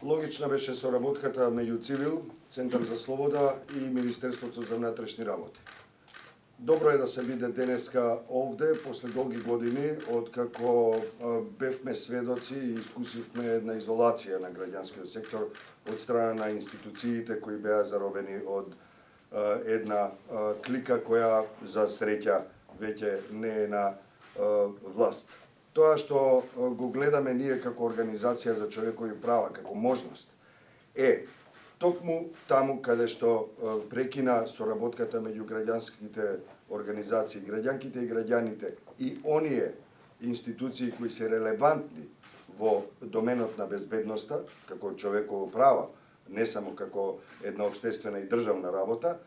Логична беше соработката меѓу Цивил, Центар за слобода и Министерството за внатрешни работи. Добро е да се биде денеска овде, после долги години, откако бевме сведоци и искусивме една изолација на граѓанскиот сектор од страна на институциите кои беа заробени од една клика која за среќа веќе не е на власт. Тоа што го гледаме ние како организација за човекови права, како можност, е токму таму каде што прекина соработката меѓу граѓанските организации, граѓанките и граѓаните и оние институции кои се релевантни во доменот на безбедноста, како човеково права, не само како една општествена и државна работа,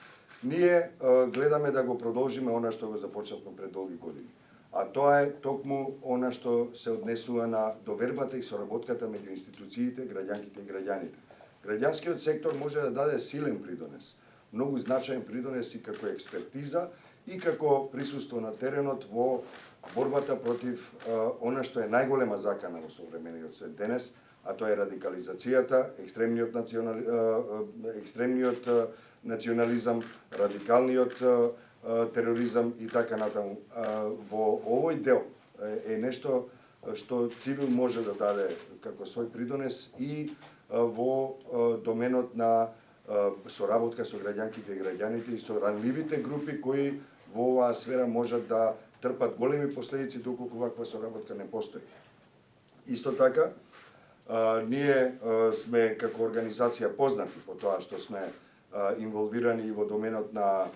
ние гледаме да го продолжиме она што го започнавме пред долги години. А тоа е токму она што се однесува на довербата и соработката меѓу институциите, граѓанките и граѓаните. Граѓанскиот сектор може да даде силен придонес, многу значаен придонес и како експертиза и како присуство на теренот во борбата против она што е најголема закана во современиот свет денес, а тоа е радикализацијата, екстремниот национализам, радикалниот тероризам и така натаму. Во овој дел е нешто што Цивил може да даде како свој придонес и во доменот на соработка со граѓанките и граѓаните и со ранливите групи кои во оваа сфера можат да трпат големи последици доколку ваква соработка не постои. Исто така, ние сме како организација познати по тоа што сме инволвирани и во доменот на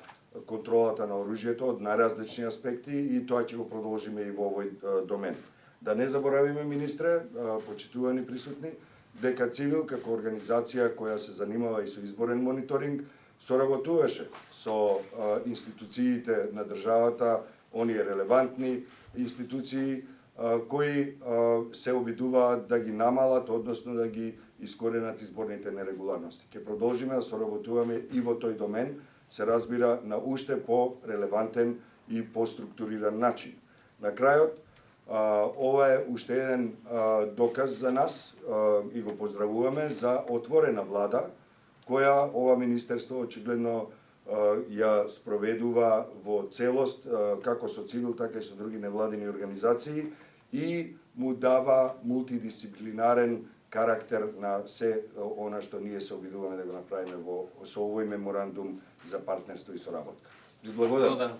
контролата на оружјето од најразлични аспекти и тоа ќе го продолжиме и во овој домен. Да не заборавиме, министре, почитувани присутни, дека Цивил како организација која се занимава и со изборен мониторинг, соработуваше со институциите на државата, оние релевантни институции кои се обидуваат да ги намалат, односно да ги искоренат изборните нерегуларности. Ќе продолжиме да соработуваме и во тој домен, се разбира на уште по-релевантен и по-структуриран начин. На крајот, ова е уште еден доказ за нас и го поздравуваме за отворена влада, која ова министерство очигледно ја спроведува во целост, како со Цивил, така и со други невладини организации и му дава мултидисциплинарен карактер на се она што ние се обидуваме да го направиме со овој меморандум за партнерство и соработка. Ви благодарам.